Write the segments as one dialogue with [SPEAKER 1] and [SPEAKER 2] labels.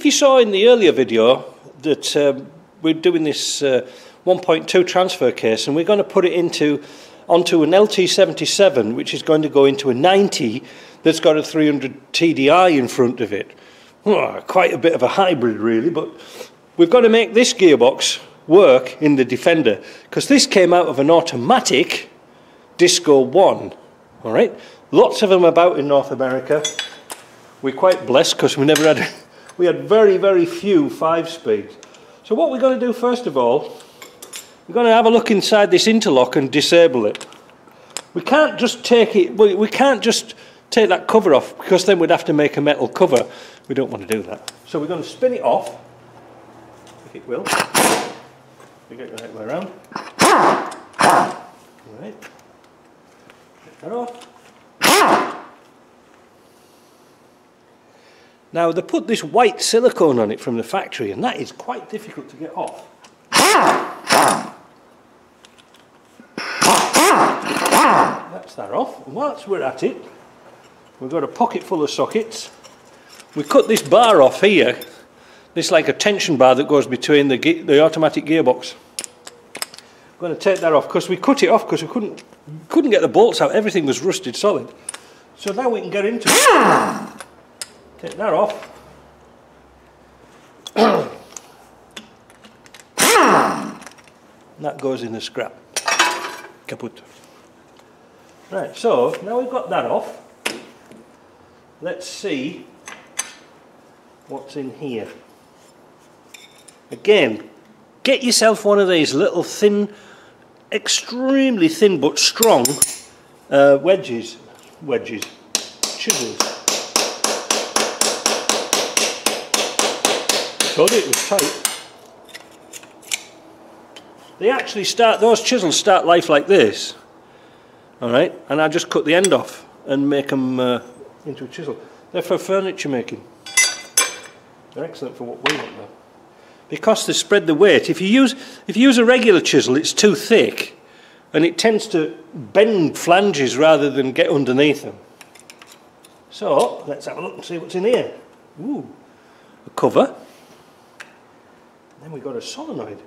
[SPEAKER 1] If you saw in the earlier video that we're doing this 1.2 transfer case, and we're going to put it onto an LT77, which is going to go into a 90 that's got a 300 TDI in front of it. Oh, quite a bit of a hybrid really, but we've got to make this gearbox work in the Defender, because this came out of an automatic Disco 1. All right, lots of them about in North America. We're quite blessed because we had very, very few 5-speeds. So what we're going to do first of all, we're going to have a look inside this interlock and disable it. We can't just take it. We can't just take that cover off, because then we'd have to make a metal cover. We don't want to do that. So we're going to spin it off, if it will. We get the right way around. All right. Get that off. Now they put this white silicone on it from the factory, and that is quite difficult to get off. That's that off. And whilst we're at it, we've got a pocket full of sockets. We cut this bar off here. This is like a tension bar that goes between the automatic gearbox. I'm going to take that off because we cut it off because we couldn't get the bolts out. Everything was rusted solid. So now we can get into it. Take that off. That goes in the scrap. Kaput. Right, so now we've got that off. Let's see what's in here. Again, get yourself one of these little thin, extremely thin but strong chisels. Told you it was tight. They actually those chisels start life like this. Alright, and I just cut the end off and make them into a chisel. They're for furniture making. They're excellent for what we want though. Because they spread the weight. If you use a regular chisel, it's too thick and it tends to bend flanges rather than get underneath them. So let's have a look and see what's in here. Ooh, a cover. Then we've got a solenoid.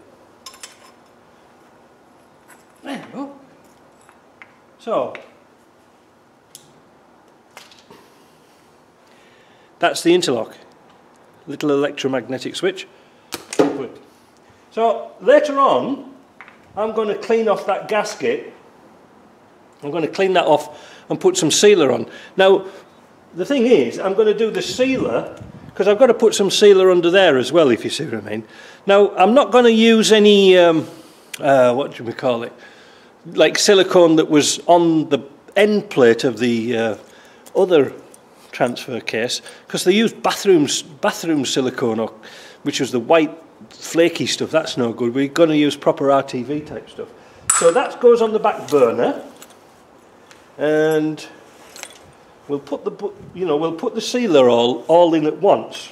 [SPEAKER 1] There we go. So that's the interlock. Little electromagnetic switch. So later on, I'm going to clean off that gasket. I'm going to clean that off and put some sealer on. Now, the thing is, I'm going to do the sealer because I've got to put some sealer under there as well, if you see what I mean. Now, I'm not going to use any, what do we call it? Like silicone that was on the end plate of the other transfer case, because they used bathroom silicone, which was the white flaky stuff. That's no good. We're going to use proper RTV type stuff. So that goes on the back burner, and we'll put the sealer all in at once.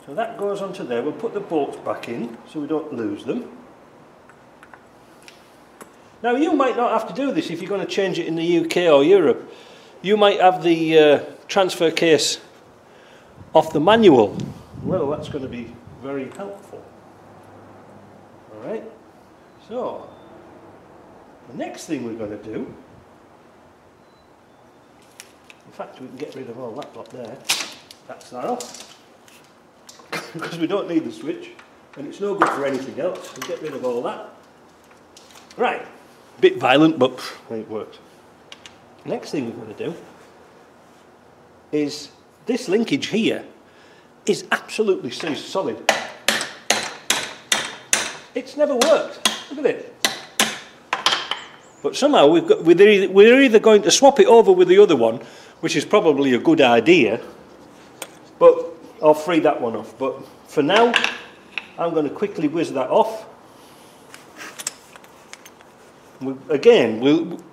[SPEAKER 1] So that goes onto there. We'll put the bolts back in so we don't lose them. Now you might not have to do this if you're going to change it in the UK or Europe. You might have the transfer case off the manual. Well, that's going to be very helpful. Alright, so the next thing we're going to do, in fact we can get rid of all that lot there. That's that off. Because we don't need the switch and it's no good for anything else. We'll get rid of all that. Right. Bit violent, but it works. Next thing we're going to do is this linkage here is absolutely solid. It's never worked. Look at it. But somehow we're either going to swap it over with the other one, which is probably a good idea, but I'll free that one off. But for now, I'm going to quickly whiz that off. Again,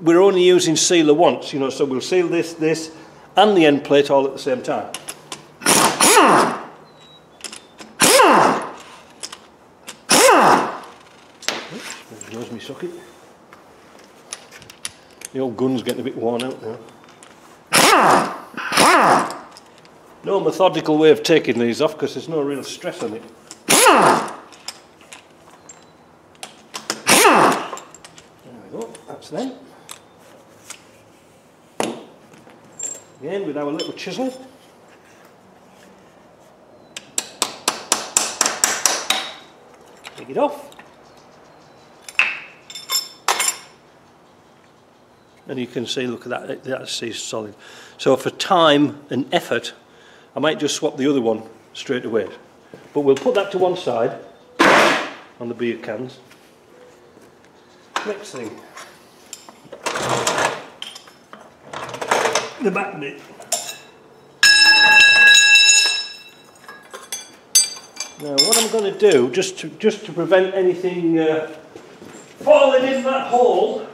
[SPEAKER 1] we're only using sealer once, you know, so we'll seal this and the end plate all at the same time. Oops, there's my socket. The old gun's getting a bit worn out now. no methodical way of taking these off because there's no real stress on it. There we go, that's them. Again with our little chisel. Take it off. And you can see, look at that, that's solid. So for time and effort, I might just swap the other one straight away. But we'll put that to one side on the beer cans. Next thing, the back bit. Now what I'm going to do, just to prevent anything falling in that hole,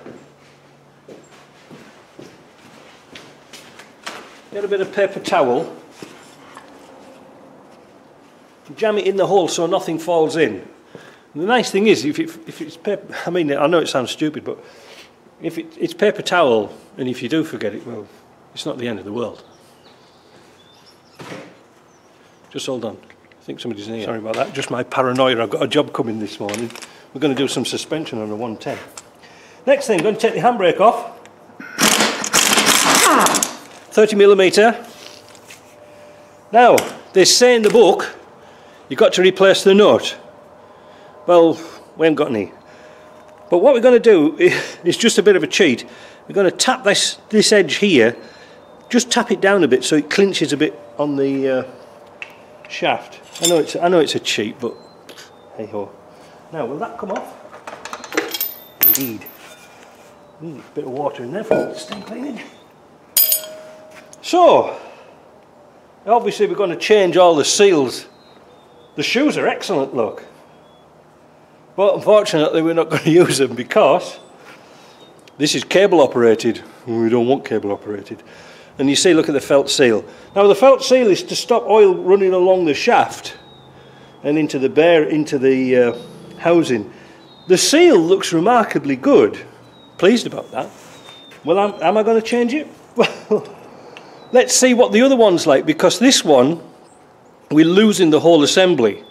[SPEAKER 1] get a bit of paper towel, jam it in the hole so nothing falls in. And the nice thing is, if it's paper, I mean, I know it sounds stupid, but if it's paper towel, and if you do forget it, well, it's not the end of the world. Just hold on. I think somebody's in here. Sorry about that, just my paranoia. I've got a job coming this morning. We're going to do some suspension on a 110. Next thing, I'm going to take the handbrake off. 30mm. Now, they say in the book, you've got to replace the nut. Well, we haven't got any. But what we're going to do is just a bit of a cheat. We're going to tap this edge here, just tap it down a bit so it clinches a bit on the shaft. I know it's a cheat, but hey ho. Now, will that come off? Indeed. A bit of water in there for the steam cleaning. So, obviously we're going to change all the seals. The shoes are excellent, look. But unfortunately we're not going to use them because this is cable operated. We don't want cable operated. And you see, look at the felt seal. Now the felt seal is to stop oil running along the shaft and into the housing. The seal looks remarkably good. Pleased about that. Well, am I going to change it? Well, let's see what the other one's like, because this one we're losing the whole assembly.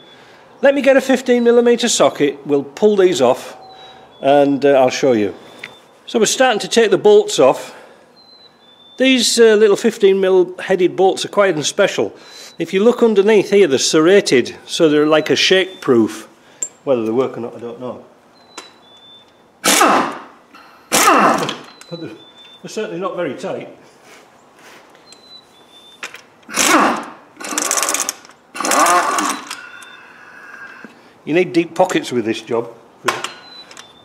[SPEAKER 1] Let me get a 15mm socket, we'll pull these off and I'll show you. So we're starting to take the bolts off. These little 15mm headed bolts are quite special. If you look underneath here, they're serrated, so they're like a shake proof. Whether they work or not, I don't know. But they're certainly not very tight. You need deep pockets with this job,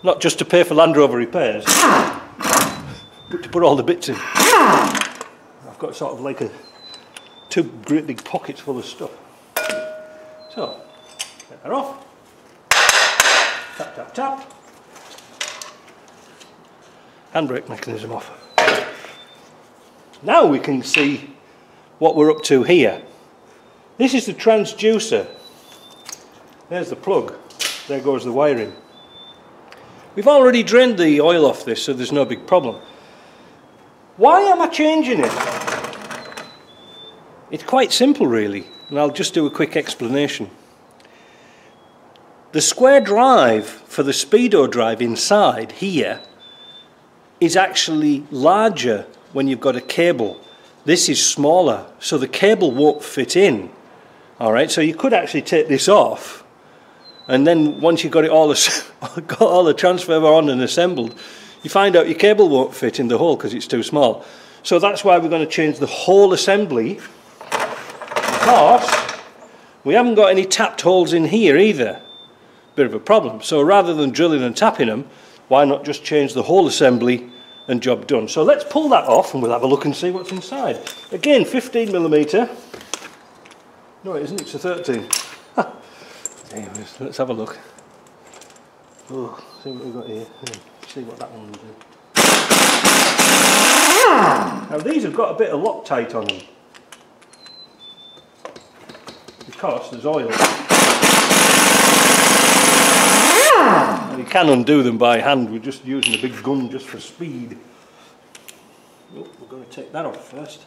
[SPEAKER 1] not just to pay for Land Rover repairs, but to put all the bits in. I've got sort of like two great big pockets full of stuff. So, get that off. Tap, tap, tap. Handbrake mechanism off. Now we can see what we're up to here. This is the transducer. There's the plug, there goes the wiring. We've already drained the oil off this, so there's no big problem. Why am I changing it? It's quite simple really, and I'll just do a quick explanation. The square drive for the speedo drive inside here is actually larger when you've got a cable. This is smaller, so the cable won't fit in. Alright, so you could actually take this off, and then once you've got it all the transfer on and assembled, you find out your cable won't fit in the hole because it's too small. So that's why we're going to change the whole assembly, because we haven't got any tapped holes in here either. Bit of a problem. So rather than drilling and tapping them, why not just change the whole assembly and job done? So let's pull that off and we'll have a look and see what's inside. Again, 15mm. No, it isn't, it's a 13. Anyways, let's have a look. Oh, see what we've got here. See what that one will do. Now these have got a bit of Loctite on them, because there's oil. And you can undo them by hand, we're just using a big gun just for speed. Oh, we're going to take that off first.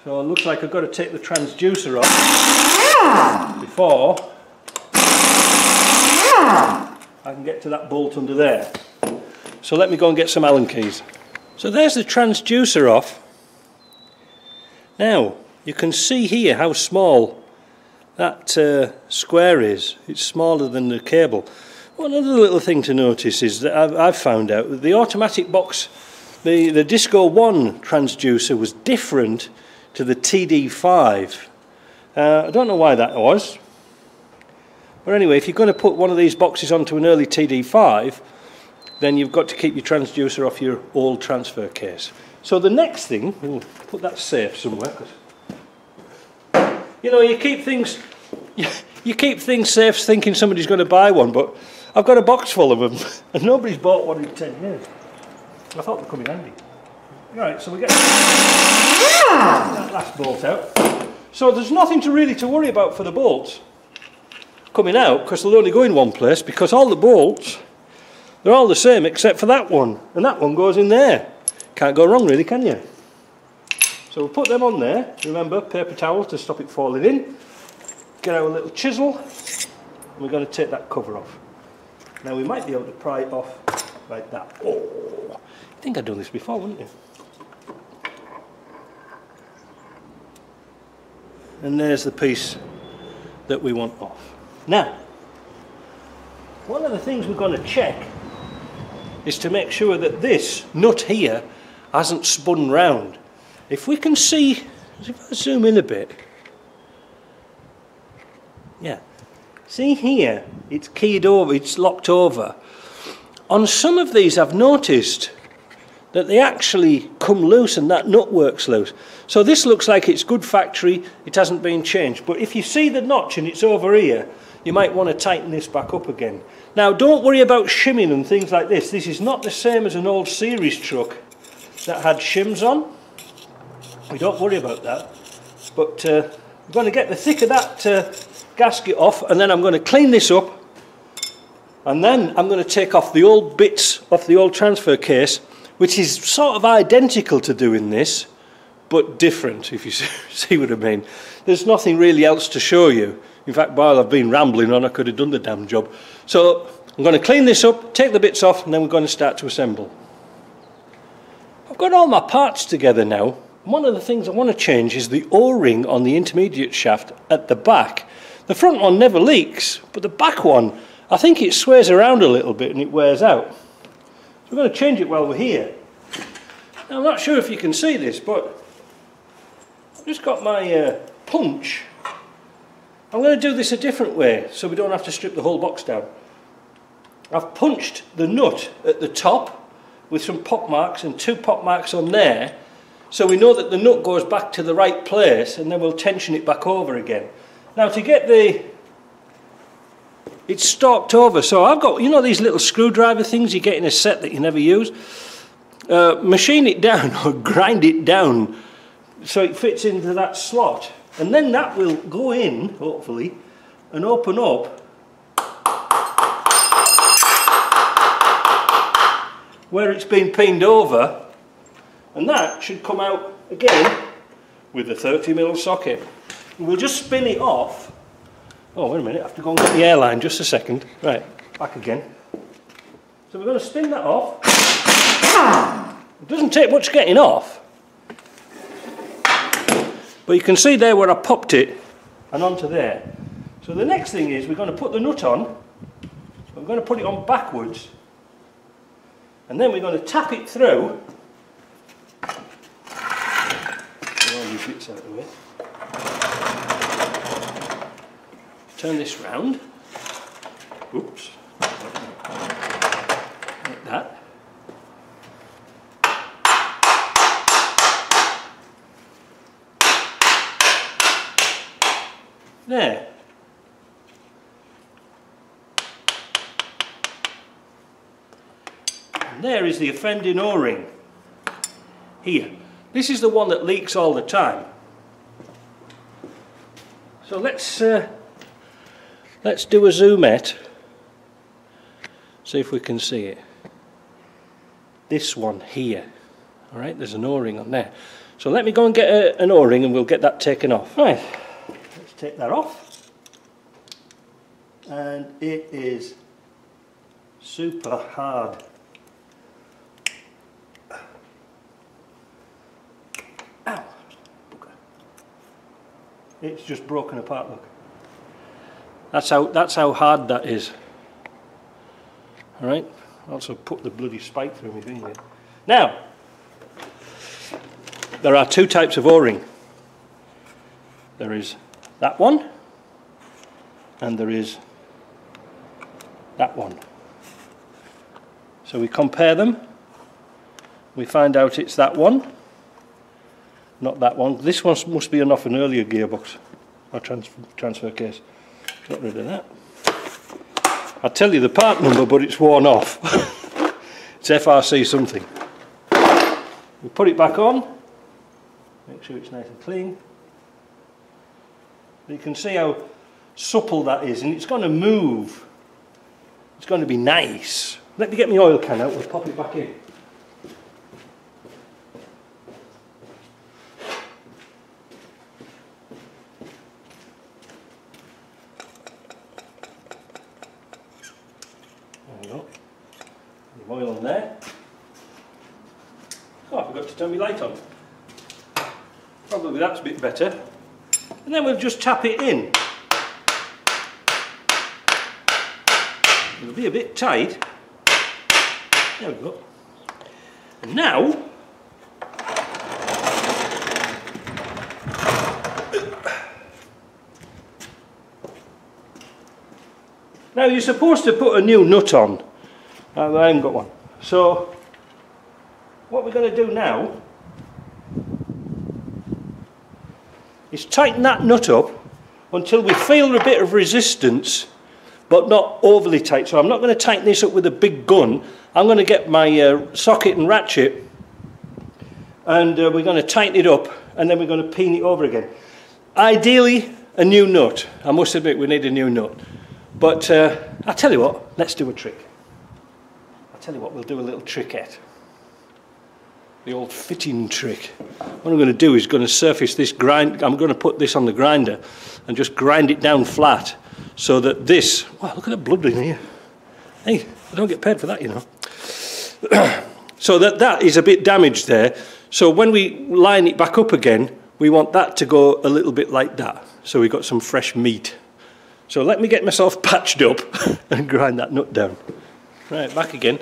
[SPEAKER 1] So it looks like I've got to take the transducer off before I can get to that bolt under there. So let me go and get some Allen keys. So there's the transducer off. Now you can see here how small that square is. It's smaller than the cable. One other little thing to notice is that I've found out that the automatic box, the Disco 1 transducer was different to the TD5. I don't know why that was. But anyway, if you're going to put one of these boxes onto an early TD5, then you've got to keep your transducer off your old transfer case. So the next thing, we'll put that safe somewhere. You know, you keep things safe thinking somebody's going to buy one, but I've got a box full of them and nobody's bought one in 10 years. I thought they'd come in handy. Right, so we get that last bolt out. So there's nothing really to worry about for the bolts coming out, because they'll only go in one place, because all the bolts, they're all the same except for that one, and that one goes in there. Can't go wrong really, can you? So we'll put them on there. Remember, paper towel to stop it falling in. Get our little chisel, and we're going to take that cover off. Now we might be able to pry it off like that. Oh, I think I'd done this before, wouldn't you? And there's the piece that we want off. Now, one of the things we're going to check is to make sure that this nut here hasn't spun round. If we can see, if I zoom in a bit, yeah, see here, it's keyed over, it's locked over. On some of these I've noticed that they actually come loose and that nut works loose. So this looks like it's good factory, it hasn't been changed. But if you see the notch and it's over here, you might want to tighten this back up again. Now don't worry about shimming and things like this. This is not the same as an old series truck that had shims on. We don't worry about that. But I'm going to get the thick of that gasket off, and then I'm going to clean this up, and then I'm going to take off the old bits off the old transfer case, which is sort of identical to doing this, but different, if you see what I mean. There's nothing really else to show you. In fact, while I've been rambling on, I could have done the damn job. So I'm going to clean this up, take the bits off, and then we're going to start to assemble. I've got all my parts together now. One of the things I want to change is the O-ring on the intermediate shaft at the back. The front one never leaks, but the back one, I think it sways around a little bit and it wears out. So we're going to change it while we're here. Now, I'm not sure if you can see this, but I've just got my punch. I'm going to do this a different way so we don't have to strip the whole box down. I've punched the nut at the top with some pop marks and 2 pop marks on there, so we know that the nut goes back to the right place, and then we'll tension it back over again. Now to get it's stalked over, so I've got, you know, these little screwdriver things you get in a set that you never use? Machine it down or grind it down so it fits into that slot, and then that will go in, hopefully, and open up where it's been pinned over, and that should come out again with a 30mm socket. We'll just spin it off. Oh, wait a minute, I have to go and get the airline, just a second. Right, back again. So we're going to spin that off. It doesn't take much getting off. But you can see there where I popped it and onto there. So the next thing is we're going to put the nut on. We're going to put it on backwards. And then we're going to tap it through. Get all these bits out of the way. Turn this round. Oops. Like that. There. And there is the offending O-ring. Here. This is the one that leaks all the time. So let's do a zoomette. See if we can see it. This one here. Alright, there's an O-ring on there. So let me go and get an O-ring and we'll get that taken off. Right, let's take that off. And it is super hard. Ow! It's just broken apart, look. That's how hard that is. Alright, also put the bloody spike through my finger. Now, there are two types of O-ring. There is that one, and there is that one. So we compare them, we find out it's that one, not that one. This one must be off an earlier gearbox or transfer case. Got rid of that. I'll tell you the part number, but it's worn off. It's FRC something. We put it back on, make sure it's nice and clean. You can see how supple that is, and it's going to move. It's going to be nice. Let me get my oil can out, we'll pop it back in. There we go. The oil on there. Oh, I forgot to turn my light on. Probably that's a bit better. And then we'll just tap it in. It'll be a bit tight. There we go. And now, you're supposed to put a new nut on. I haven't got one. So what we're going to do now is tighten that nut up until we feel a bit of resistance, but not overly tight. So I'm not going to tighten this up with a big gun. I'm going to get my socket and ratchet, and we're going to tighten it up, and then we're going to peen it over again. Ideally, a new nut. I must admit we need a new nut. But I'll tell you what, let's do a trick. I'll tell you what, we'll do a little trickette. The old fitting trick. What I'm going to do is going to surface this grind. I'm going to put this on the grinder and just grind it down flat so that this, wow, look at the blood in here. Hey, I don't get paid for that, you know. So that is a bit damaged there. So when we line it back up again, we want that to go a little bit like that. So we've got some fresh meat. So let me get myself patched up and grind that nut down. Right, back again.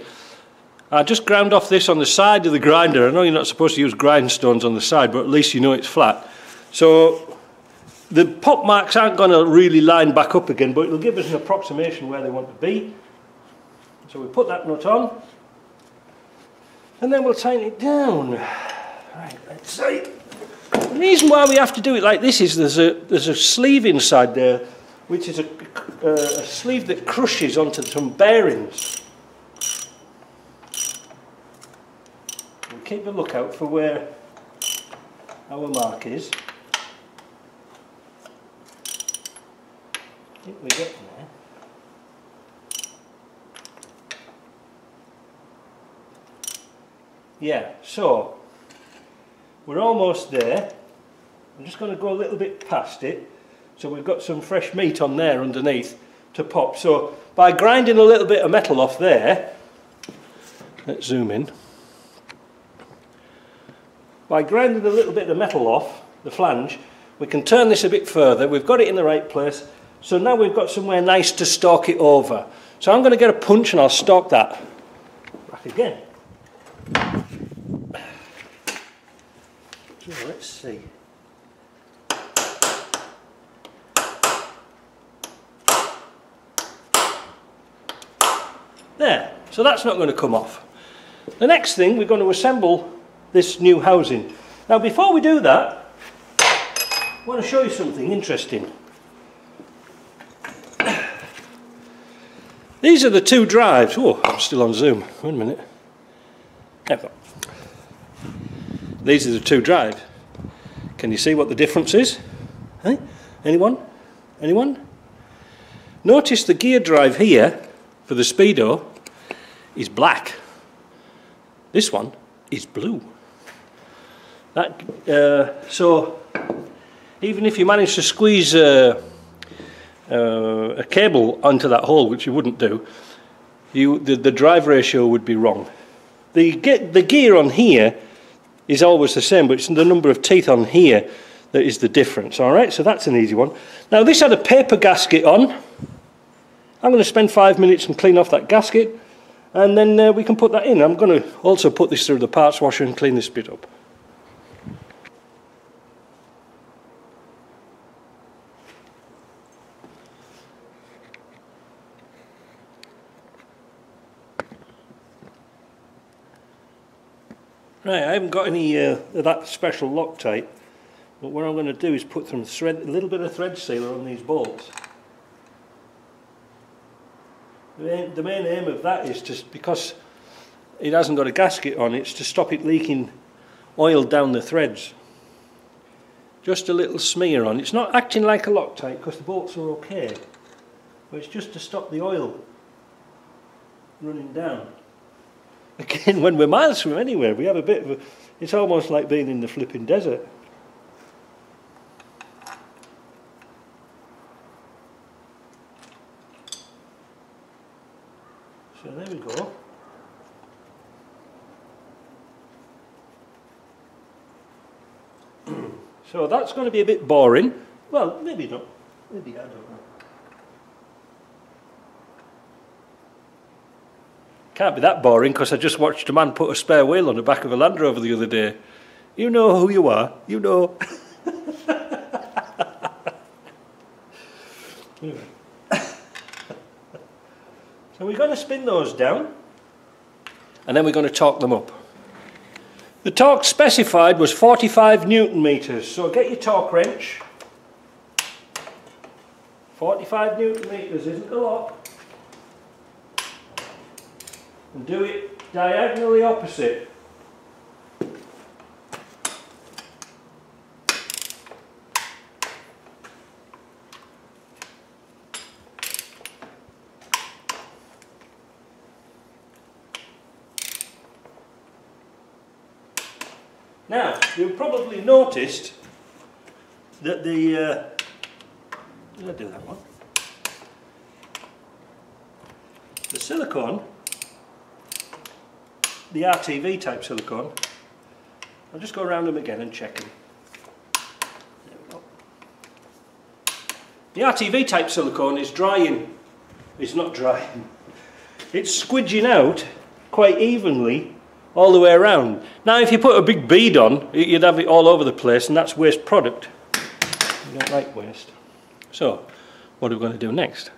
[SPEAKER 1] I just ground off this on the side of the grinder. I know you're not supposed to use grindstones on the side, but at least you know it's flat. So the pop marks aren't going to really line back up again, but it'll give us an approximation where they want to be. So we put that nut on, and then we'll tighten it down. Right, let's see. The reason why we have to do it like this is there's a sleeve inside there, which is a sleeve that crushes onto some bearings. We'll keep a lookout for where our mark is. I think we're getting there. Yeah, so we're almost there. I'm just going to go a little bit past it. So we've got some fresh meat on there underneath to pop. So by grinding a little bit of metal off there, let's zoom in. By grinding a little bit of metal off the flange, we can turn this a bit further. We've got it in the right place. So now we've got somewhere nice to stalk it over. So I'm going to get a punch and I'll stalk that back again. So let's see. There, so that's not going to come off. The next thing, we're going to assemble this new housing. Now before we do that, I want to show you something interesting. These are the two drives. Oh, I'm still on Zoom. Wait a minute. There we go. These are the two drives. Can you see what the difference is? Hey? Anyone? Anyone? Notice the gear drive here for the Speedo is black. This one is blue. That, so even if you manage to squeeze a cable onto that hole, which you wouldn't do, the drive ratio would be wrong. The gear on here is always the same, but it's the number of teeth on here that is the difference. Alright, so that's an easy one. Now this had a paper gasket on. I'm going to spend 5 minutes and clean off that gasket, and then we can put that in. I'm going to also put this through the parts washer and clean this bit up. Right, I haven't got any of that special Loctite, but what I'm going to do is put some thread, a little bit of thread sealer on these bolts. The main aim of that is just because it hasn't got a gasket on, it's to stop it leaking oil down the threads. Just a little smear on. It's not acting like a Loctite because the bolts are okay, but it's just to stop the oil running down. Again, when we're miles from anywhere, we have a bit of a... It's almost like being in the flipping desert. So there we go. So that's going to be a bit boring. Well, maybe not. Maybe, I don't know. Can't be that boring because I just watched a man put a spare wheel on the back of a Land Rover the other day. You know who you are, you know. Anyway. So we're going to spin those down and then we're going to torque them up. The torque specified was 45 Newton meters, so get your torque wrench. 45 Newton meters isn't a lot. And do it diagonally opposite. Now, you've probably noticed that the did I do that one? The silicone, the RTV type silicone, I'll just go around them again and check them. There we go. The RTV type silicone is drying. It's not drying. It's squidging out quite evenly all the way around. Now if you put a big bead on, you'd have it all over the place, and that's waste product. We don't like waste. So, what are we going to do next?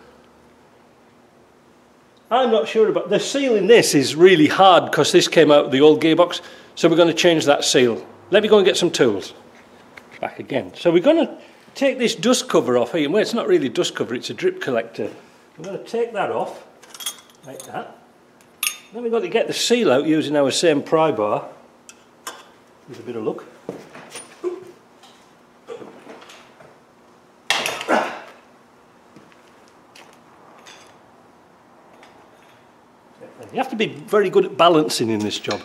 [SPEAKER 1] I'm not sure about... The seal in this is really hard because this came out of the old gearbox, so we're going to change that seal. Let me go and get some tools. Back again. So we're going to take this dust cover off here. Well, it's not really dust cover, it's a drip collector. We're going to take that off, like that. Then we've got to get the seal out using our same pry bar. With a bit of luck. You have to be very good at balancing in this job.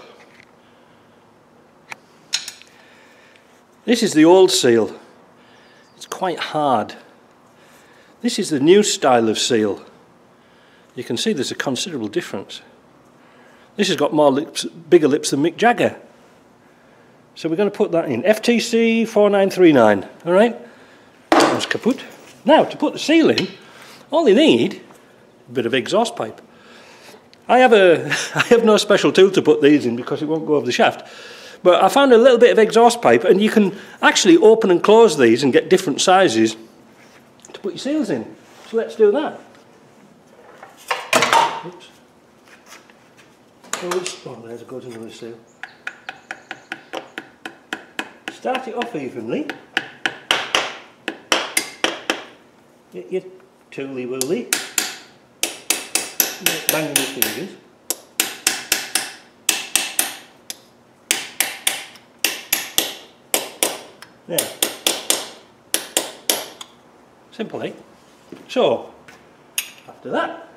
[SPEAKER 1] This is the old seal. It's quite hard. This is the new style of seal. You can see there's a considerable difference. This has got more lips, bigger lips than Mick Jagger. So we're going to put that in. FTC 4939. Alright? That one's kaput. Now, to put the seal in, all you need, a bit of exhaust pipe. I have no special tool to put these in because it won't go over the shaft. But I found a little bit of exhaust pipe, and you can actually open and close these and get different sizes to put your seals in. So let's do that. Oops. Oh, there's a good another seal. Start it off evenly. Get your tooly wooly. Banging your fingers. There. Simple, eh? So, after that,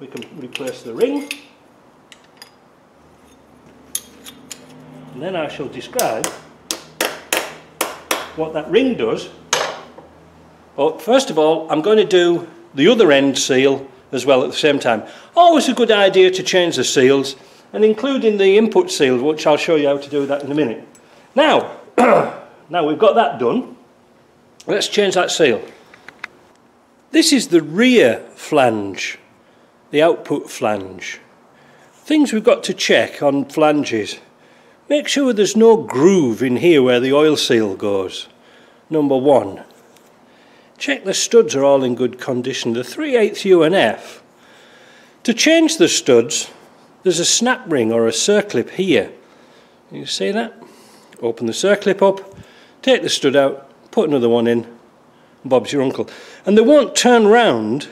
[SPEAKER 1] we can replace the ring. And then I shall describe what that ring does. But first of all, I'm going to do the other end seal as well at the same time. Always a good idea to change the seals, and including the input seals, which I'll show you how to do that in a minute. Now, now we've got that done, let's change that seal. This is the rear flange, the output flange. Things we've got to check on flanges. Make sure there's no groove in here where the oil seal goes. Number one. Check the studs are all in good condition. The 3/8 UNF. To change the studs, there's a snap ring or a circlip here. You see that? Open the circlip up, take the stud out, put another one in, and Bob's your uncle. And they won't turn round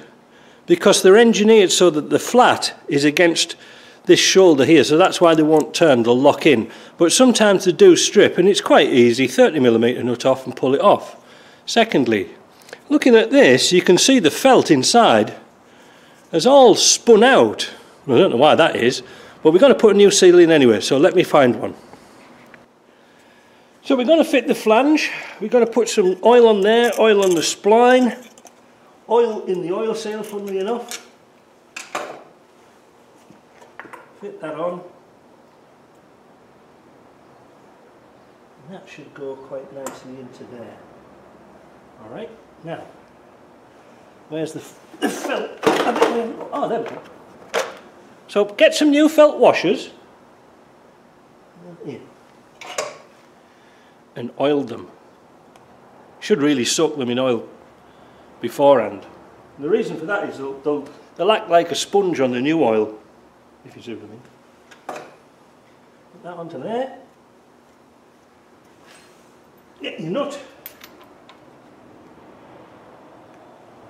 [SPEAKER 1] because they're engineered so that the flat is against this shoulder here, so that's why they won't turn, they'll lock in. But sometimes they do strip, and it's quite easy, 30mm nut off and pull it off. Secondly, looking at this, you can see the felt inside has all spun out. I don't know why that is, but we're going to put a new seal in anyway, so let me find one. So we're going to fit the flange, we're going to put some oil on there, oil on the spline, oil in the oil seal, funnily enough. Fit that on. And that should go quite nicely into there. Alright, now, where's the felt? Oh, there we go. So get some new felt washers and oil them. Should really soak them in oil beforehand. And the reason for that is they'll act like a sponge on the new oil, if you see what I mean. Put that onto there. Get your nut.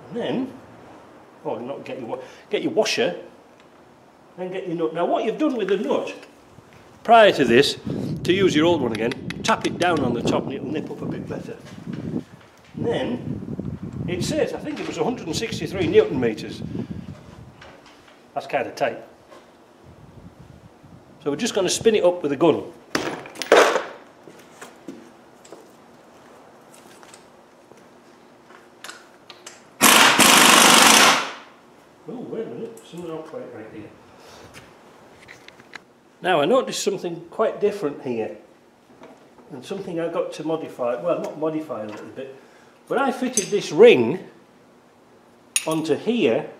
[SPEAKER 1] And then, oh, not get your washer, then get your nut. Now what you've done with the nut, prior to this, to use your old one again, tap it down on the top and it'll nip up a bit better. And then, it says, I think it was 163 Newton meters. That's kind of tight. So we're just going to spin it up with a gun. Oh, wait a minute, something's not quite right here. Now I noticed something quite different here, and something I got to modify, well, not modify a little bit, but I fitted this ring onto here,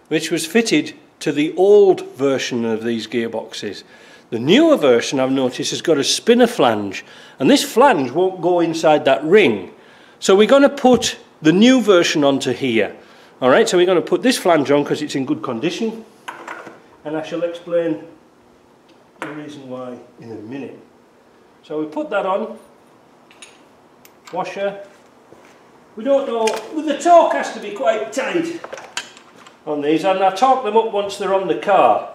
[SPEAKER 1] which was fitted to the old version of these gearboxes. The newer version, I've noticed, has got a spinner flange, and this flange won't go inside that ring. So we're going to put the new version onto here. Alright, so we're going to put this flange on because it's in good condition, and I shall explain the reason why in a minute. So we put that on, washer. We don't know, well, the torque has to be quite tight on these, and I torque them up once they're on the car.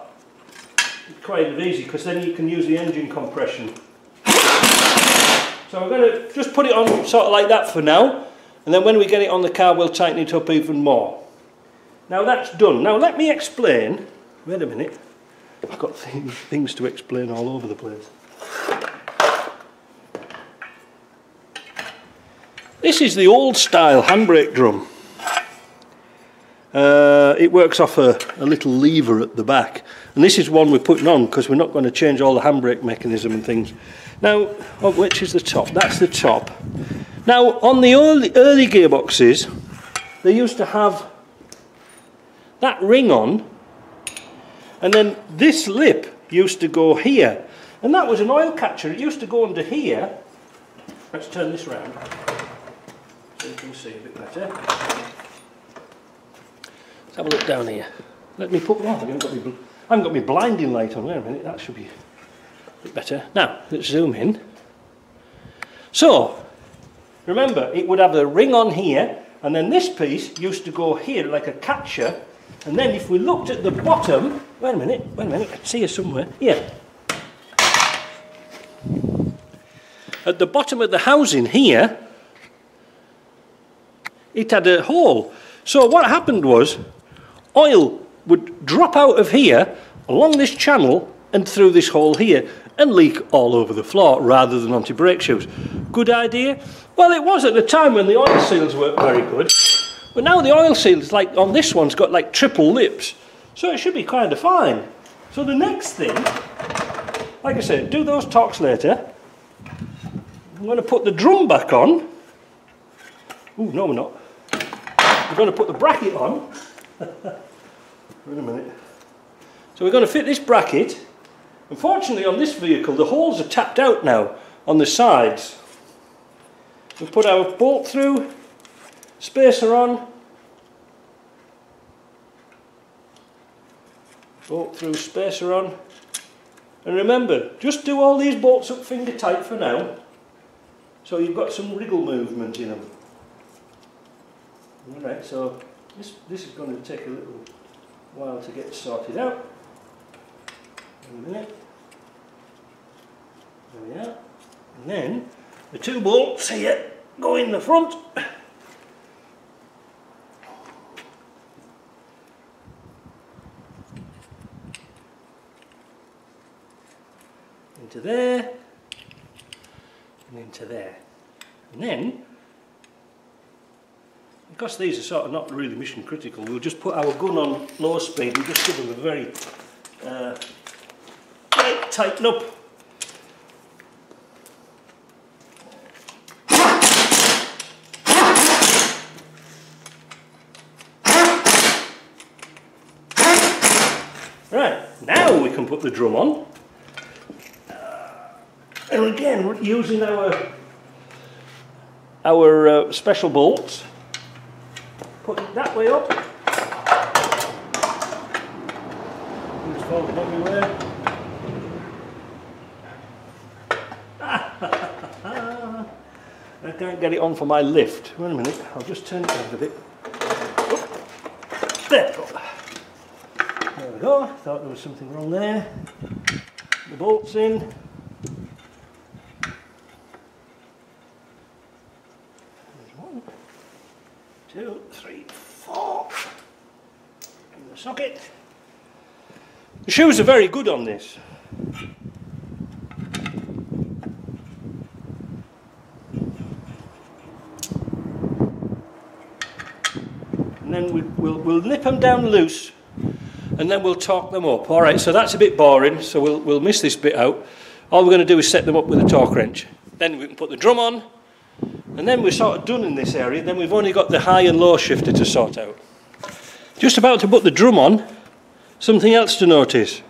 [SPEAKER 1] It's quite easy because then you can use the engine compression. So we're going to just put it on sort of like that for now, and then when we get it on the car we'll tighten it up even more. Now that's done. Now let me explain, wait a minute, I've got things to explain all over the place. This is the old style handbrake drum. It works off a little lever at the back, and this is one we're putting on because we're not going to change all the handbrake mechanism and things. Now, oh, which is the top? That's the top. Now on the early gearboxes they used to have that ring on, and then this lip used to go here, and that was an oil catcher. It used to go under here. Let's turn this round so you can see a bit better. Let's have a look down here. Let me put, oh, I haven't got my blinding light on. Wait a minute, that should be a bit better. Now, let's zoom in. So, remember, it would have a ring on here, and then this piece used to go here like a catcher, and then if we looked at the bottom, wait a minute, I can see it somewhere, here. At the bottom of the housing here, it had a hole. So what happened was, oil would drop out of here, along this channel, and through this hole here. and leak all over the floor rather than onto brake shoes. Good idea? Well, it was at the time when the oil seals weren't very good, but now the oil seals, like on this one's got like triple lips, so it should be kind of fine. So the next thing, like I said, do those talks later. I'm going to put the drum back on. Ooh, no we're not. We're going to put the bracket on. Wait a minute. So we're going to fit this bracket. Unfortunately on this vehicle the holes are tapped out now on the sides. We put our bolt through, spacer on, bolt through, spacer on, and remember, just do all these bolts up finger tight for now, so you've got some wriggle movement in them. Alright, so this is going to take a little while to get sorted out. Wait a minute. There we are. And then the two bolts here go in the front. Into there. And into there. And then, because these are sort of not really mission critical, we'll just put our gun on low speed and just give them a very tighten up. Right, now we can put the drum on. And again, we're using our special bolts. Put it that way up. It's falling everywhere. I can't get it on for my lift. Wait a minute, I'll just turn it around a bit. There we go. There we go. Thought there was something wrong there. The bolts in. There's 1, 2, 3, 4. In the socket. The shoes are very good on this. And then we'll nip them down loose, and then we'll torque them up. All right, so that's a bit boring, so we'll miss this bit out. All we're going to do is set them up with a torque wrench. Then we can put the drum on, and then we're sort of done in this area. Then we've only got the high and low shifter to sort out. Just about to put the drum on, something else to notice.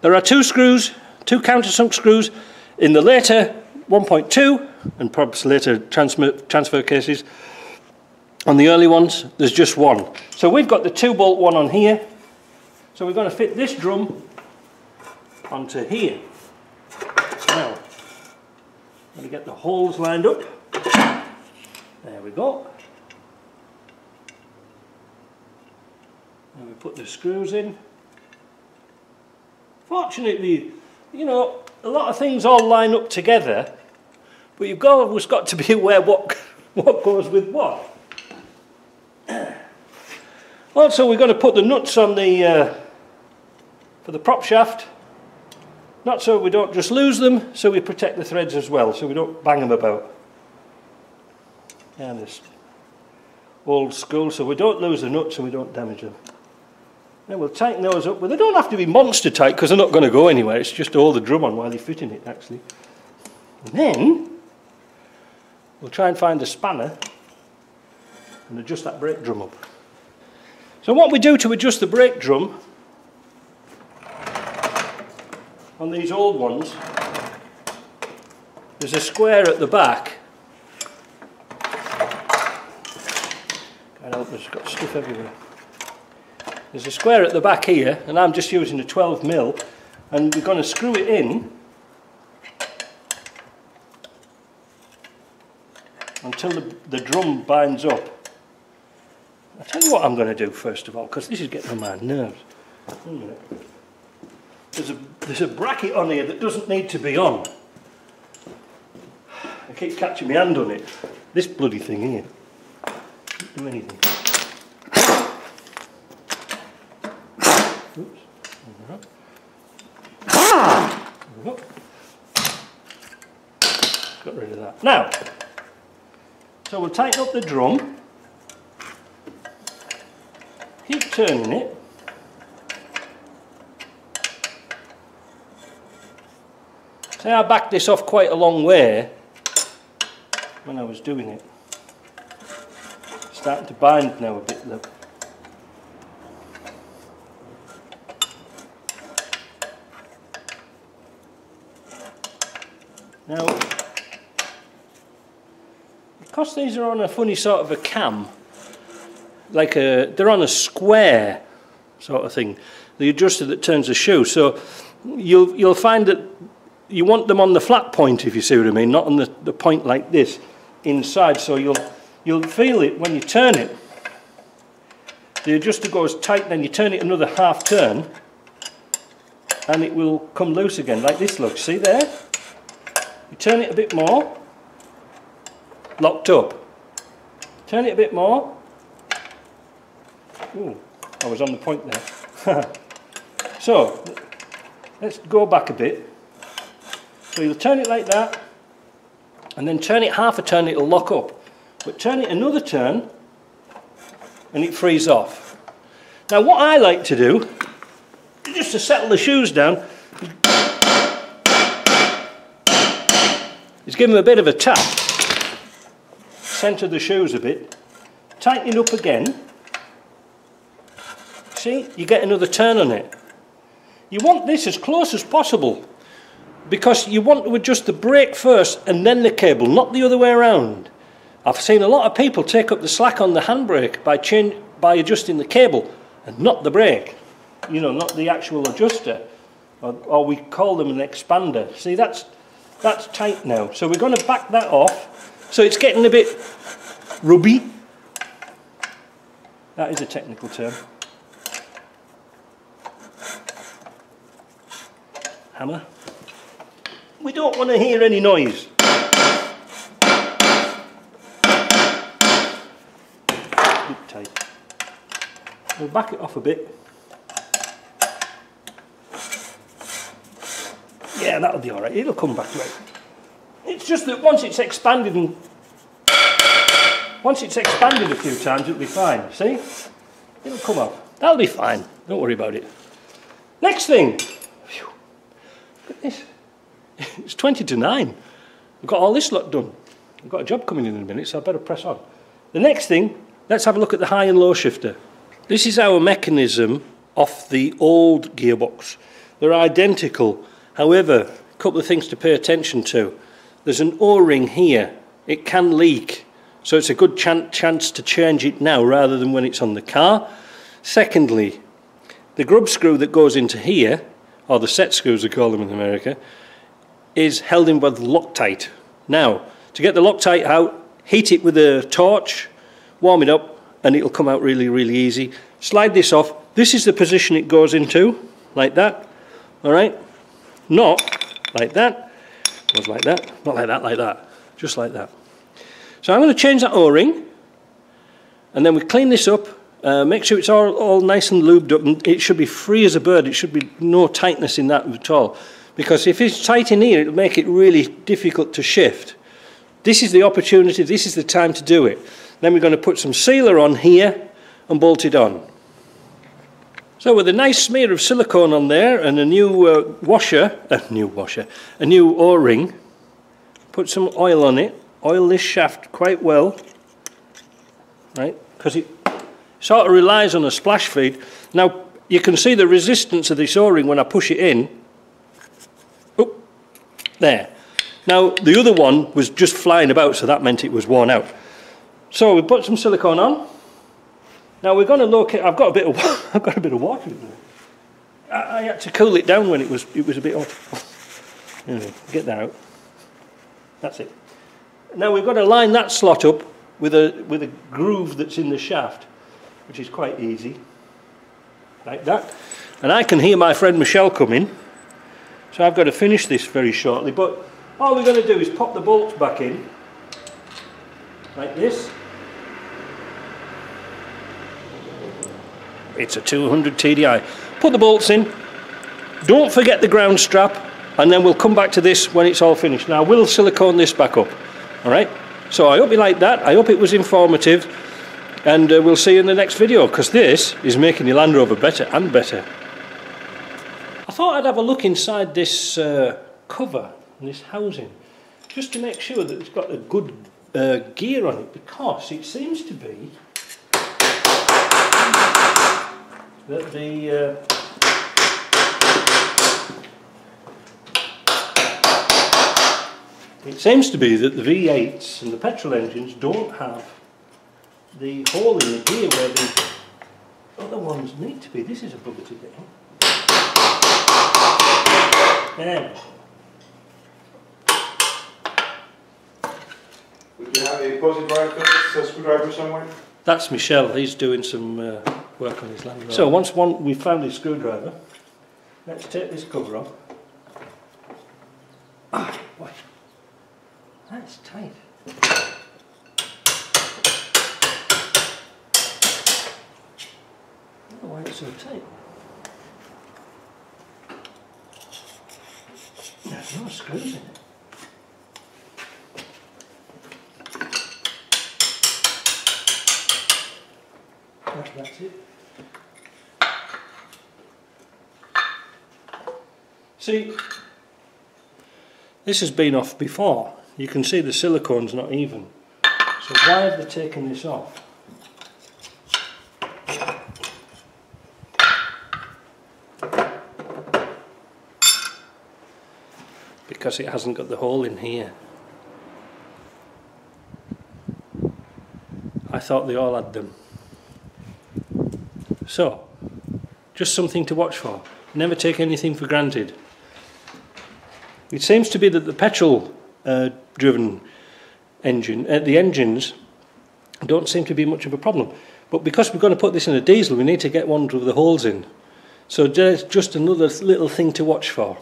[SPEAKER 1] There are 2 screws, 2 countersunk screws in the later 1.2 and perhaps later transfer cases. On the early ones, there's just 1. So we've got the 2-bolt one on here. So we're going to fit this drum onto here. Now, I'm going to get the holes lined up. There we go. And we put the screws in. Fortunately, you know, a lot of things all line up together, but you've always got to be aware what goes with what. Also, we're going to put the nuts on the for the prop shaft, not so we don't just lose them, so we protect the threads as well, so we don't bang them about. And this old school, so we don't lose the nuts and we don't damage them. Then we'll tighten those up, but they don't have to be monster tight because they're not going to go anywhere. It's just to hold the drum on while you're fitting it, actually. And then we'll try and find a spanner and adjust that brake drum up. So what we do to adjust the brake drum on these old ones, there's a square at the back. Can't help, there's got stuff everywhere. There's a square at the back here, and I'm just using a 12mm, and we're going to screw it in until the drum binds up. I'll tell you what I'm going to do first of all, because this is getting on my nerves. There's a bracket on here that doesn't need to be on. I keep catching my hand on it. This bloody thing here. Doesn't do anything. Oops. Got rid of that. Now, so we'll tighten up the drum. Keep turning it. See, I backed this off quite a long way when I was doing it. Starting to bind now a bit, look. Now, because these are on a funny sort of a cam, like they're on a square sort of thing, the adjuster that turns the shoe, so you'll find that you want them on the flat point, if you see what I mean, not on the point like this inside, so you'll feel it when you turn it. The adjuster goes tight, then you turn it another half turn and it will come loose again, like this, look, see there? You turn it a bit more, locked up. Turn it a bit more. Ooh, I was on the point there. So, let's go back a bit. So you'll turn it like that, and then turn it half a turn, it'll lock up. But turn it another turn, and it frees off. Now what I like to do, just to settle the shoes down, is give them a bit of a tap. Centre the shoes a bit. Tighten it up again. See, you get another turn on it. You want this as close as possible, because you want to adjust the brake first and then the cable, not the other way around. I've seen a lot of people take up the slack on the handbrake by adjusting the cable and not the brake. You know, not the actual adjuster, or we call them an expander. See, that's tight now. So we're going to back that off. So it's getting a bit rubby. That is a technical term. Hammer. We don't want to hear any noise. Tight. We'll back it off a bit. Yeah, that'll be alright. It'll come back right. It's just that once it's expanded a few times, it'll be fine. See? It'll come off. That'll be fine. Don't worry about it. Next thing. Whew. Look at this. It's 20 to 9. I've got all this lot done. I've got a job coming in a minute, so I better press on. The next thing, let's have a look at the high and low shifter. This is our mechanism off the old gearbox. They're identical. However, a couple of things to pay attention to. There's an O-ring here. It can leak, so it's a good chance to change it now rather than when it's on the car. Secondly, the grub screw that goes into here, or the set screws they call them in America, is held in with Loctite. Now, to get the Loctite out, heat it with a torch, warm it up, and it'll come out really, really easy. Slide this off. This is the position it goes into, like that. All right? Not like that. Goes like that. Not like that, like that. Just like that. So I'm going to change that O-ring, and then we clean this up. Make sure it's all nice and lubed up, and it should be free as a bird. It should be no tightness in that at all. Because if it's tight in here, it'll make it really difficult to shift. This is the opportunity, this is the time to do it. Then we're going to put some sealer on here and bolt it on. So with a nice smear of silicone on there and a new a new O-ring, put some oil on it, oil this shaft quite well, right, because it sort of relies on a splash feed. Now you can see the resistance of this O-ring when I push it in. Oh, there. Now the other one was just flying about, so that meant it was worn out. So we put some silicone on. Now we're going to locate. I've got a bit of water in there. I had to cool it down when it was a bit hot. Anyway, get that out. That's it. Now we've got to line that slot up with a groove that's in the shaft, which is quite easy, like that. And I can hear my friend Michelle coming, so I've got to finish this very shortly. But all we're going to do is pop the bolts back in, like this. It's a 200 TDI. Put the bolts in. Don't forget the ground strap. and then we'll come back to this when it's all finished. Now we'll silicone this back up. Alright, so I hope you liked that, I hope it was informative, and we'll see you in the next video, because this is making your Land Rover better and better. I thought I'd have a look inside this cover, this housing, just to make sure that it's got a good gear on it, because it seems to be that the V8s and the petrol engines don't have the hole in the gear where the other ones need to be. This is a bugger to get in. There.
[SPEAKER 2] Would you have a positive screwdriver somewhere?
[SPEAKER 1] That's Michelle, he's doing some work on his Land Rover. So once we've found his screwdriver, let's take this cover off. Ah, boy, that's tight. I don't know why it's so tight. There's no screws in it. That's it. See, this has been off before. You can see the silicone's not even. So why have they taken this off? Because it hasn't got the hole in here. I thought they all had them. So, just something to watch for. Never take anything for granted. It seems to be that the petrol driven engine, the engines don't seem to be much of a problem. But because we're going to put this in a diesel, we need to get one with the holes in. So just another little thing to watch for.